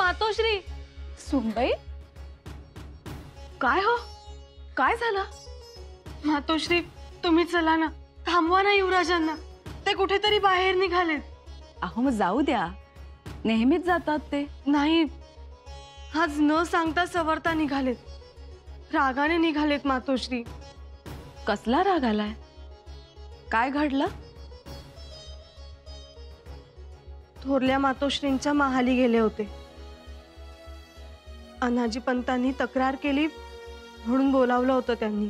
मातोश्री. सुनबाई, काय हो, काय झालं? मातोश्री, तुम्ही चला ना, थांबवा ना युवराजांना, ते कुठेतरी बाहेर निघालेत. अहो मग जाऊ द्या, नेहमीच जातात ते. नाही, आज न सांगता सवरता निघालेत, रागाने निघालेत मातोश्री. कसला राग आलाय? काय घडलं? थोरल्या मातोश्रींच्या महाली गेले होते. अनाजी पंतांनी तक्रार केली म्हणून बोलावलं होतं त्यांनी.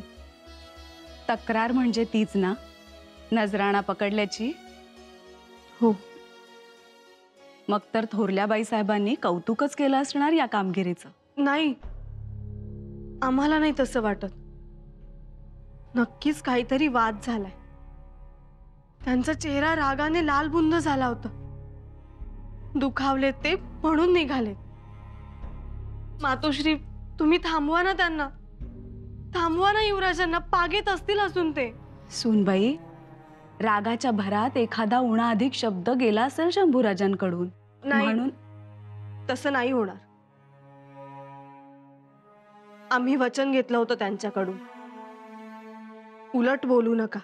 तक्रार म्हणजे तीच ना, नजराणा पकडल्याची? हो. मग तर थोरल्या बाई साहेबांनी कौतुकच केलं असणार या कामगिरीचं. नाही, आम्हाला नाही तसं वाटत. नक्कीच काहीतरी वाद झालाय. त्यांचा चेहरा रागाने लालबुंद झाला होता. दुखावले ते म्हणून निघालेत. मातोश्री, तुम्ही थांबवा ना त्यांना, थांबवा ना युवराजांना, पागेत असतील अजून ते. सुनबाई, रागाच्या भरात एखादा उणा अधिक शब्द गेला असेल शंभूराजांकडून, म्हणून. तसं नाही होणार. आम्ही वचन घेतलं होतं त्यांच्याकडून. उलट बोलू नका,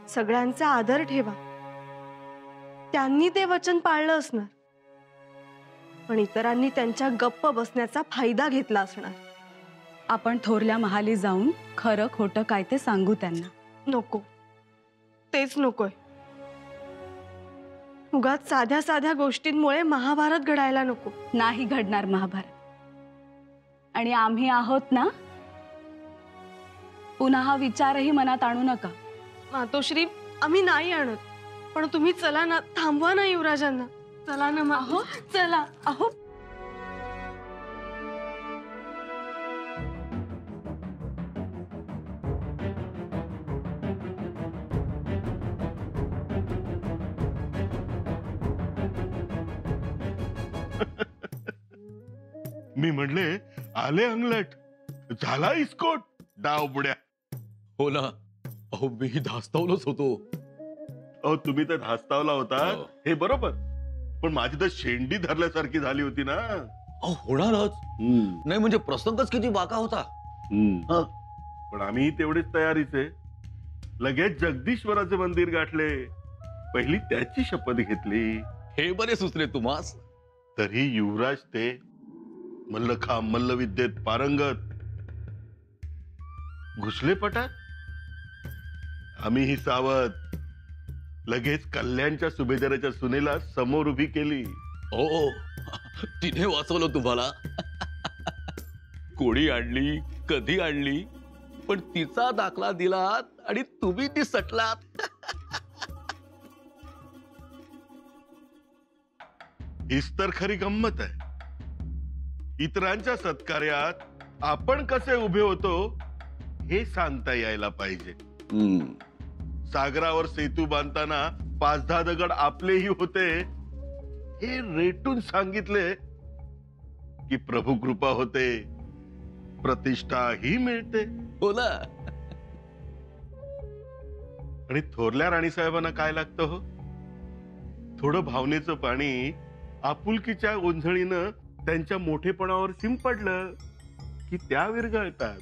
सगळ्यांचा आदर ठेवा. त्यांनी ते वचन पाळलं असणार, पण इतरांनी त्यांच्या गप्प बसण्याचा फायदा घेतला असणार. आपण थोरल्या महाली जाऊन खरं खोटं काय ते सांगू त्यांना. नको, तेच नकोय. उगाच साध्या साध्या गोष्टींमुळे महाभारत घडायला नको. नाही घडणार महाभारत, आणि आम्ही आहोत ना. पुन्हा हा विचारही मनात आणू नका. मातोश्री, आम्ही नाही आणत, पण तुम्ही चला ना, थांबवा ना युवराजांना. चला ना. अहो चला. अहो मी म्हणले आले अंगलट, झाला इस्कोट, डाव बुड्या. हो ना, अहो मी धास्तावलोच होतो. अहो तुम्ही तर धास्तावला होता, हे बरोबर, पण माझी तर शेंडी धरल्यासारखी झाली होती ना. अहो होणारच. नाही म्हणजे प्रसंगच किती बाका होता. पण आम्ही तेवढेच तयारीचे. लगेच जगदीश्वराचे मंदिर गाठले, पहिली त्याची शपथ घेतली. हे बरे सुचले तुम्हास. तरी युवराज ते मल्लखांब मल्लविद्येत पारंगत, घुसले पटात. आम्हीही सावध. लगेच कल्याणच्या सुभेदाराच्या सुनेला समोर उभी केली. हो, तिने वाचवलं तुम्हाला. कोणी आणली, कधी आणली, पण तिचा दाखला दिलात आणि तुम्ही ती सटलात. हीच तर खरी गंमत आहे. इतरांच्या सत्कार्यात आपण कसे उभे होतो हे सांगता यायला पाहिजे. सागरावर सेतू बांधताना 5-10 दगड आपलेही होते हे रेटून सांगितले की प्रभू कृपा होते, प्रतिष्ठा ही मिळते. हो ना. आणि थोरल्या राणीसाहेबांना काय लागतं हो? थोडं भावनेचं पाणी आपुलकीच्या ओंझळीनं त्यांच्या मोठेपणावर शिंपडलं की त्या विरघळतात.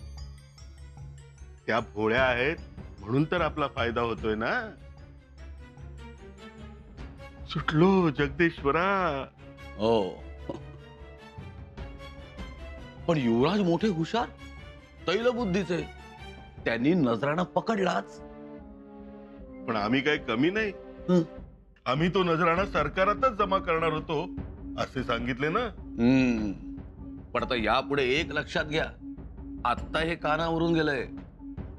त्या भोळ्या आहेत म्हणून तर आपला फायदा होतोय ना. सुटलो जगदीश्वरा. हो, पण युवराज मोठे हुशार, तैलबुद्धीचे. त्यांनी नजराणा पकडलाच. पण आम्ही काही कमी नाही. आम्ही तो नजराणा सरकारातच जमा करणार होतो असे सांगितले ना. पण आता यापुढे एक लक्षात घ्या, आता हे कानावरून गेलंय,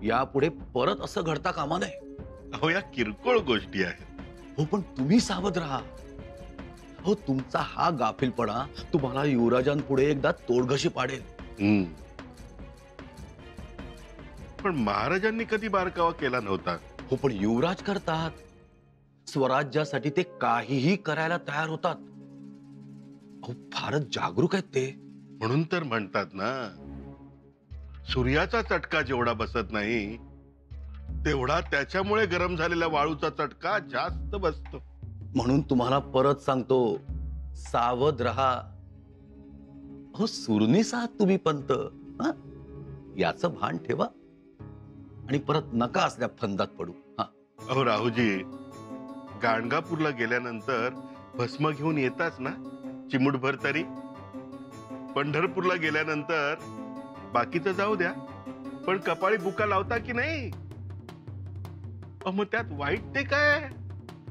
यापुढे परत असं घडता कामा नये. अहो या किरकोळ गोष्टी आहेत. हो पण तुम्ही सावध राहा. हो, तुमचा हा गाफीलपणा तुम्हाला युवराजांपुढे एकदा तोडघशी पाडेल. पण महाराजांनी कधी बारकावा केला नव्हता. हो पण युवराज करतात. स्वराज्यासाठी ते काहीही करायला तयार होतात. अहो फारच जागरूक आहेत ते. म्हणून तर म्हणतात ना, सूर्याचा चटका जेवढा बसत नाही तेवढा त्याच्यामुळे गरम झालेल्या वाळूचा चटका जास्त बसतो. म्हणून तुम्हाला परत सांगतो, सावध रहा. अहो सुरनीस आहात तुम्ही पंत, हा? याचं भान ठेवा आणि परत नका असल्या फंदात पडू. हा अहो राहूजी, गाणगापूरला गेल्यानंतर भस्म घेऊन येताच ना चिमुटभर तरी. पंढरपूरला गेल्यानंतर बाकीचं जाऊ द्या, पण कपाळी बुका लावता की नाही? मग त्यात वाईट ते काय?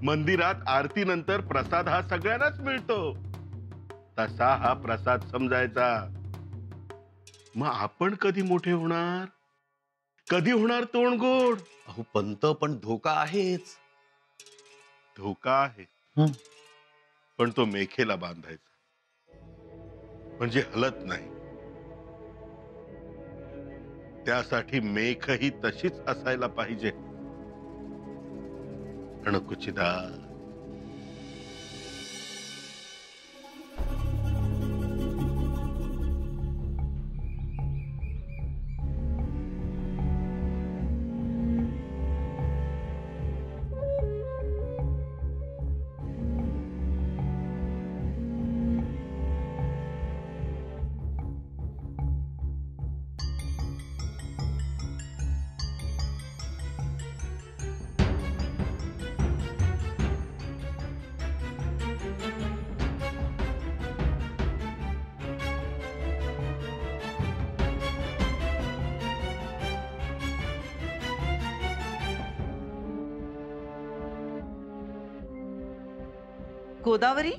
मंदिरात आरती नंतर प्रसाद हा सगळ्यांनाच मिळतो, तसा हा प्रसाद समजायचा. मग आपण कधी मोठे होणार? कधी होणार तोंड गोड? अहो पंत, पण धोका आहेच. धोका आहे, पण तो मेखेला बांधायचा म्हणजे हलत नाही. त्यासाठी मेखही तशीच असायला पाहिजे, अणकुचीदार. गोदावरी,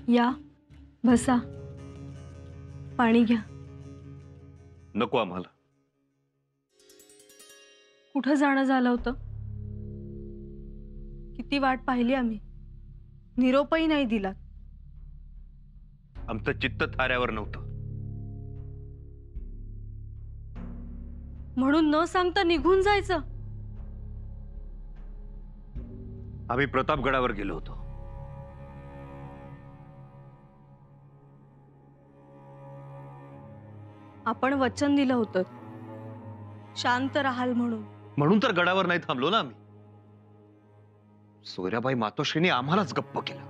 या बसा, पाणी घ्या. नको आम्हाला. कुठं जाणं झालं होतं? किती वाट पाहिली आम्ही, निरोपही नाही दिला. आमचं चित्त थाऱ्यावर नव्हतं. म्हणून न सांगता निघून जायचं. आम्ही प्रतापगडावर गेलो होतो. आपण वचन दिलं होतं शांत राहाल म्हणून. म्हणून तर गडावर नाही थांबलो ना आम्ही. सोयराबाई मातोश्रीने आम्हालाच गप्प केलं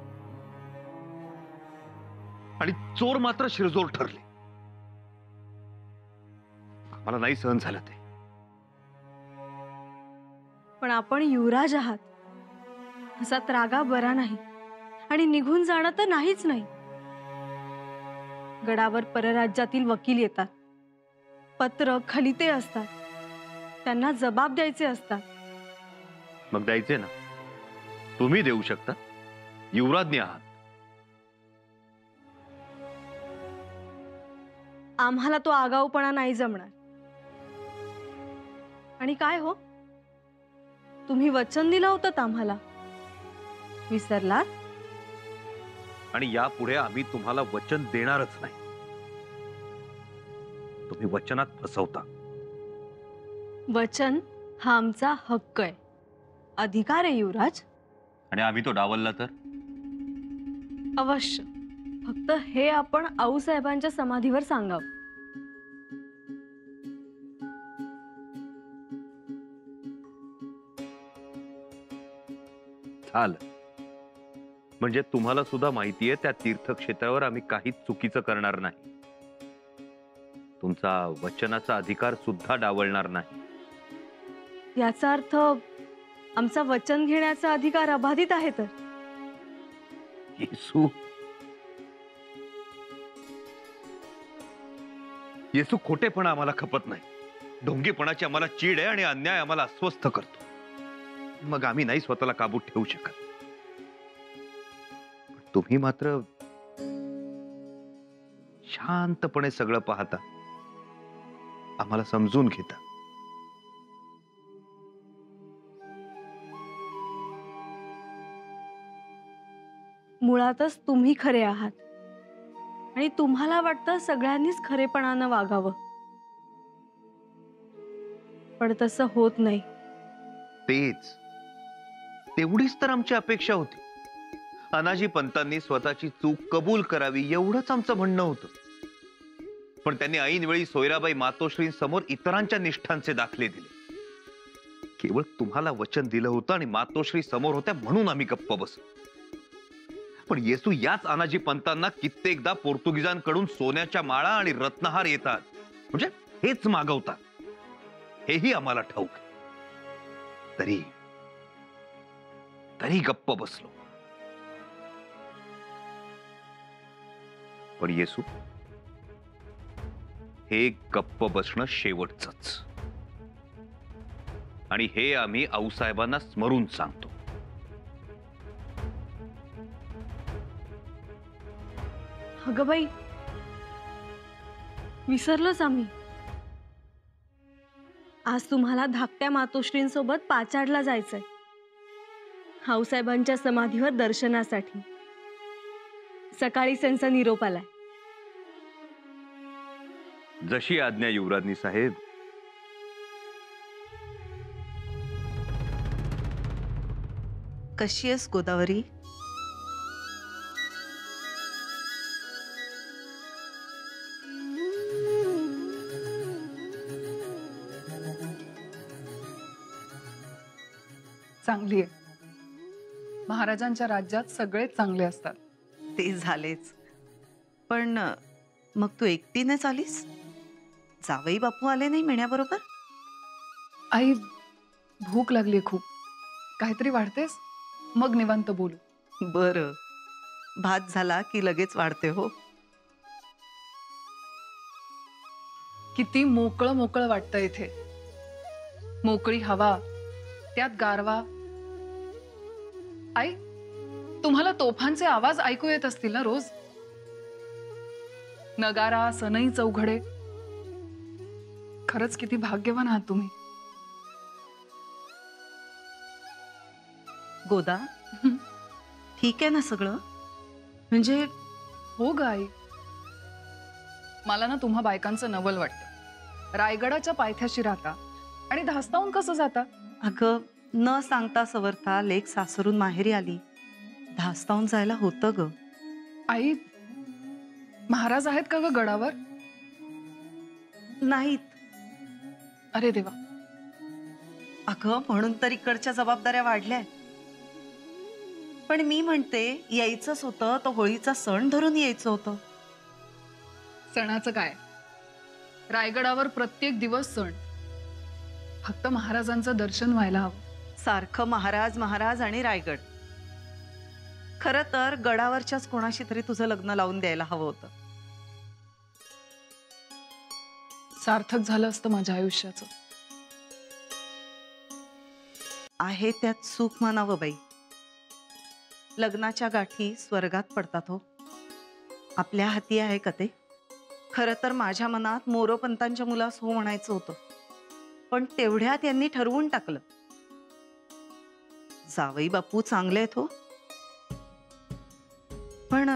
आणि चोर मात्र शिरजोर ठरले. आम्हाला नाही सहन झालं ते. पण आपण युवराज आहात, असा त्रागा बरा नाही. आणि निघून जाणं तर नाहीच नाही. गडावर परराज्यातील वकील येतात, पत्र खलिते असतात, त्यांना जबाब द्यायचे असतात. मग द्यायचे ना, तुम्ही देऊ शकता. युवराज्ञी आहात. आम्हाला तो आगाऊपणा नाही जमणार. आणि काय हो, तुम्ही वचन दिलं होतं आम्हाला, विसरलात? आणि यापुढे आम्ही तुम्हाला वचन देणारच नाही. तुम्ही वचनात फसवता. वचन हा आमचा हक्क आहे, अधिकार आहे युवराज. आणि आम्ही तो डावलला तर? अवश्य. फक्त हे आपण आऊसाहेबांच्या समाधीवर सांगावं. झालं. म्हणजे तुम्हाला सुद्धा माहितीये त्या तीर्थक्षेत्रावर आम्ही काहीच चुकीचं करणार नाही. तुमचा वचनाचा अधिकार सुद्धा डावलणार नाही. याचा अर्थ आमचा वचन घेण्याचा अधिकार अबाधित आहे तर? येसू, येसू खोटेपणा आम्हाला खपत नाही. ढोंगीपणाची आम्हाला चीड आहे आणि अन्याय आम्हाला अस्वस्थ करतो. मग आम्ही नाही स्वतःला काबूत ठेवू शकत. तुम्ही मात्र शांतपणे सगळं पाहता, आम्हाला समजून घेता. मुळातच तुम्ही खरे आहात आणि तुम्हाला वाटतं सगळ्यांनीच खरेपणानं वागावं, पण तसं होत नाही. तेवढीच तर आमची अपेक्षा होती. अनाजी पंतांनी स्वतःची चूक कबूल करावी एवढंच आमचं म्हणणं होतं. पण त्यांनी ऐन वेळी सोयराबाई मातोश्रींसमोर इतरांच्या निष्ठांचे दाखले दिले. केवळ तुम्हाला वचन दिलं होतं आणि मातोश्री समोर होत्या म्हणून आम्ही गप्प बसलो. पण येसू याच अनाजी पंतांना कित्येकदा पोर्तुगीजांकडून सोन्याच्या माळा आणि रत्नहार येतात, म्हणजे हेच मागवतात, हेही आम्हाला ठाऊक. तरी तरी गप्प बसलो. पण येसू, हे गप्प बसणं शेवटचंच, आणि हे आम्ही आऊसाहेबांना स्मरून सांगतो. अगं बाई, विसरलोच आम्ही. आज तुम्हाला धाकट्या मातोश्रींसोबत पाचाडला जायचंय, आऊसाहेबांच्या समाधीवर दर्शनासाठी. सकाळी त्यांचा निरोप आलाय. जशी आज्ञा युवराजनी साहेब. कशी आहेस गोदावरी? चांगली आहे. महाराजांच्या राज्यात सगळे चांगले असतात. ते झालेच, पण मग तू एकटीनेच आलीस? जावई बापू आले नाही मेण्याबरोबर? आई, भूक लागली खूप. काहीतरी वाढतेस? मग निवांत बोलू. बरं, भात झाला की लगेच वाढते. हो, किती मोकळं मोकळं वाटतं इथे. मोकळी हवा, त्यात गारवा. आई, तुम्हाला तोफांचे आवाज ऐकू येत असतील ना रोज? नगारा, सनई, चौघडे. खरंच किती भाग्यवान आहात तुम्ही. गोदा, ठीक आहे ना सगळं? म्हणजे हो ग आई, मला ना तुम्हा बायकांचं नवल वाटतं. रायगडाच्या पायथ्याशी राहता आणि धास्तावून कसं जाता? अगं, न सांगता सवरता लेक सासरून माहेरी आली, धास्तावून जायला होतं ग. आई, महाराज आहेत का ग गडावर? नाहीत. अरे देवा. अगं, म्हणून तर इकडच्या जबाबदाऱ्या वाढल्या. पण मी म्हणते, यायचंच होतं तर होळीचा सण धरून यायचं होतं. सणाचं काय, रायगडावर प्रत्येक दिवस सण. फक्त महाराजांचं दर्शन व्हायला हवं. सारखं महाराज महाराज आणि रायगड. खरं तर गडावरच्याच कोणाशी तरी तुझं लग्न लावून द्यायला हवं होतं. सार्थक झालं असतं माझ्या आयुष्याचं. आहे त्यात सुख म्हणावं बाई. लग्नाच्या गाठी स्वर्गात पडतात हो. आपल्या हाती आहे का ते? खरं तर माझ्या मनात मोरोपंतांच्या मुलास हो म्हणायचं होतं, पण तेवढ्यात त्यांनी ठरवून टाकलं. जावई बापू चांगले आहेत हो, पण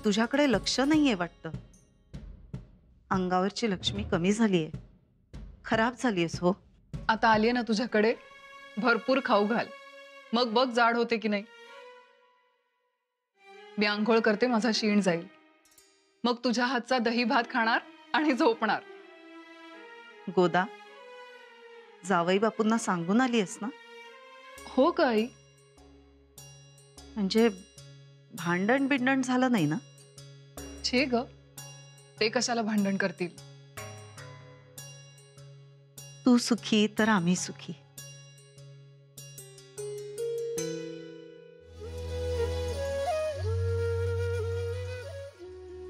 तुझ्याकडे लक्ष नाहीये वाटतं. अंगावरची लक्ष्मी कमी झालीये, खराब झालीयस हो. आता आलीये ना तुझ्याकडे, भरपूर खाऊ घाल, मग बघ जाड होते की नाही. मी आंघोळ करते, माझा शीण जाईल. मग तुझ्या हातचा दही भात खाणार आणि झोपणार. गोदा, जावई बापूंना सांगून आलीयस ना? हो का आई? म्हणजे भांडण बिंडण झालं नाही ना? छे ग, ते कशाला भांडण करतील. तू सुखी तर आम्ही सुखी.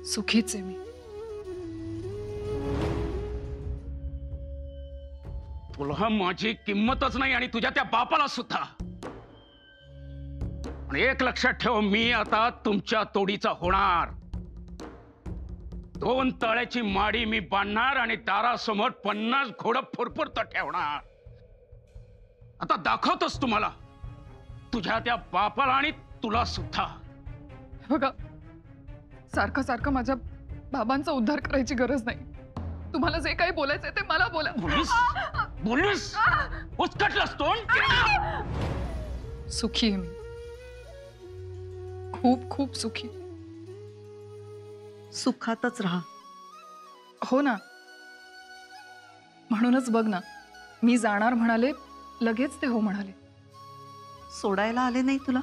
सुखीच आहे मी. तुला माझी किंमतच नाही आणि तुझ्या त्या बापाला सुद्धा. पण एक लक्षात ठेव, मी आता तुमच्या तोडीचा होणार. 2 तळ्याची माडी मी बांधणार आणि दारासमोर 50 घोडं फुरफुरत ठेवणार. आता दाखवतोस तुम्हाला, तुझ्या त्या बापाला आणि तुला सुद्धा. बघा, सारखं सारखं माझ्या बाबांचा उद्धार करायची गरज नाही. तुम्हाला जे काही बोलायचंय ते मला बोला. बोललीस उचकटलास तोंड. सुखी आहे मी, खूप खूप सुखी. सुखातच राहा. हो ना, म्हणूनच बघ ना, मी जाणार म्हणाले लगेच ते हो म्हणाले. सोडायला आले नाही तुला?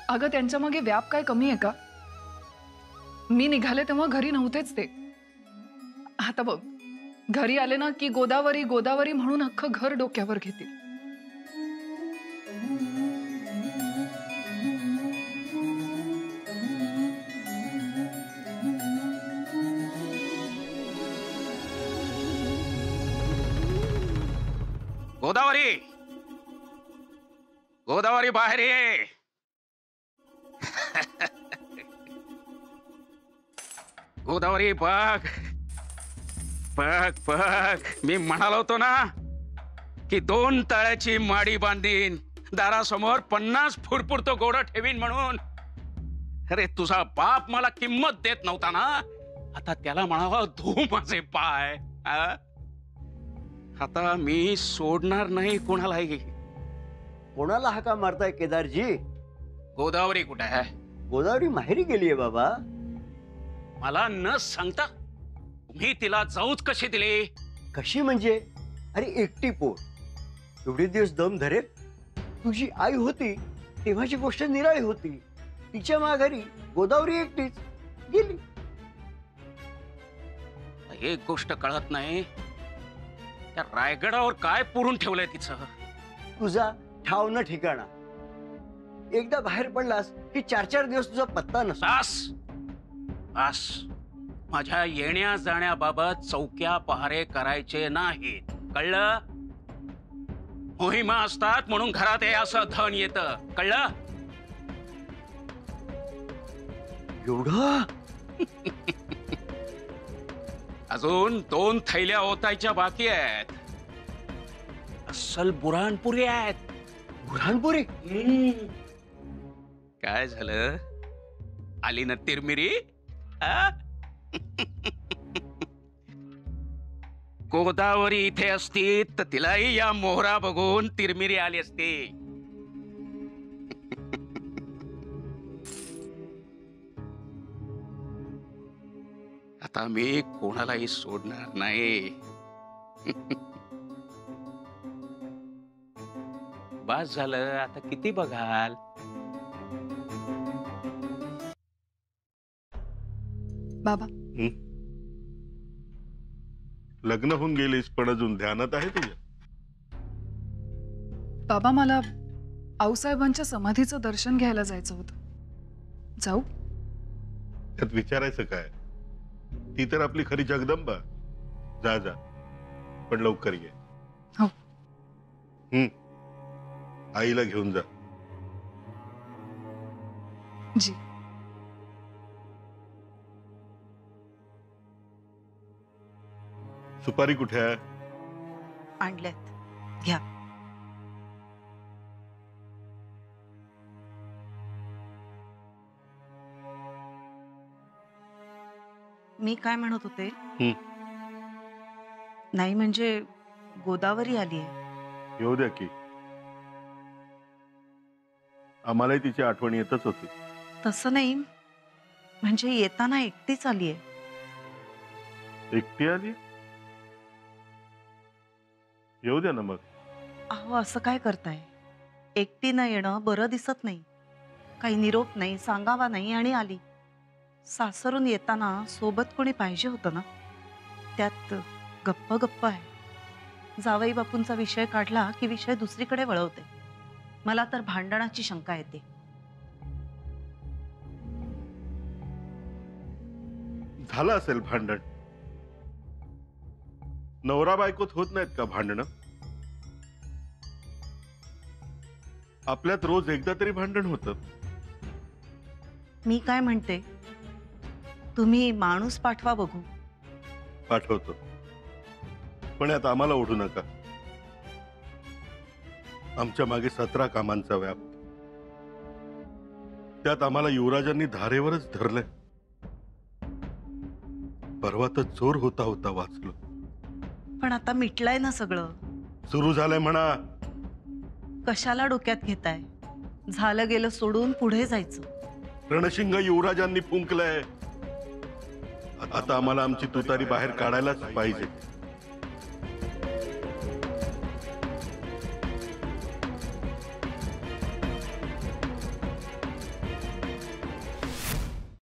अगं त्यांच्या मागे व्याप काय कमी आहे का? मी निघाले तेव्हा घरी नव्हतेच ते. आता बघ, घरी आले ना की गोदावरी गोदावरी म्हणून अख्खं घर डोक्यावर घेतील. गोदावरी, गोदावरी बाहेर ये. गोदावरी बघ बघ बघ, मी म्हणालो होतो ना की 2 तळ्याची माडी बांधीन, दारासमोर 50 फुरफुरतो गोडं ठेवीन म्हणून. अरे तुझा बाप मला किंमत देत नव्हता ना, आता त्याला म्हणावं धू माझे पाय. आता मी सोडणार नाही कोणालाही. कोणाला हाका मारताय केदारजी? गोदावरी कुठे आहे? गोदावरी माहेरी गेलीये बाबा. मला न सांगता तुम्ही तिला जाऊच कशी दिली? कशी म्हणजे? अरे एकटी पोर, एवढे दिवस दम धरेल. तुझी आई होती तेव्हाची गोष्ट निराळी होती. तिच्या माघारी गोदावरी एकटीच गेली. एक गोष्ट कळत नाही, त्या रायगडावर काय पुरून ठेवलंय तिचं? तुझा ठाव न ठिकाणा. एकदा बाहेर पडलास की 4-4 दिवस तुझा पत्ता नसतो. बस बस, माझ्या येण्या जाण्याबाबत चौक्या पहारे करायचे नाहीत, कळलं? मोहिमा असतात म्हणून घरात हे असं धन येतं, कळलं? एवढं? अजून 2 थैल्या ओतायच्या बाकी आहेत. अस्सल बुऱ्हाणपुरी आहेत. बुऱ्हाणपुरी? काय झालं? आली ना तिरमिरी? आ? गोदावरी इथे असती तर तिलाही या मोहरा बघून तिरमिरी आली असती. आता मी कोणालाही सोडणार नाही. बस झालं, आता किती बघाल? बाबा, लग्न होऊन गेलीस पण अजून ध्यानात आहे तुझ्या? बाबा मला आऊसाहेबांच्या समाधीचं दर्शन घ्यायला जायचं होतं. जाऊ? त्यात विचारायचं काय? ती तर आपली खरी जगदंबा. जा जा, पण लवकर ये. हो. आईला घेऊन जा. जी. सुपारी कुठे आहे? आणल्यात, घ्या. मी काय म्हणत होते, नाही म्हणजे गोदावरी आली आहे. येऊ द्या की, आम्हालाही तिची आठवण येतच होती. तसं नाही, म्हणजे येताना एकटीच आली आहे. एकटी आली? येऊ द्या ना मग. अहो असं काय करताय? एकटी न येणं बरं दिसत नाही. काही निरोप नाही, सांगावा नाही आणि आली. सासरून येताना सोबत कोणी पाहिजे होतं ना. त्यात गप्प गप्प आहे. जावई बापूंचा विषय काढला की विषय दुसरीकडे वळवते. मला तर भांडणाची शंका येते. झालं असेल भांडण. नवरा बायकोत होत नाहीत का भांडणं? आपल्यात रोज एकदा तरी भांडण होतं. मी काय म्हणते, तुम्ही माणूस पाठवा बघू. पाठवतो, पण यात आम्हाला ओढू नका. आमच्या मागे 17 कामांचा व्याप. त्यात आम्हाला युवराजांनी धारेवरच धरलंय. परवा तर चोर होता होता वाचलो. पण आता मिटलंय ना सगळं. सुरू झालंय म्हणा. कशाला डोक्यात घेताय? झालं गेलं सोडून पुढे जायचं. रणशिंग युवराजांनी फुंकलंय. आता आम्हाला आमची तुतारी बाहेर काढायलाच पाहिजे.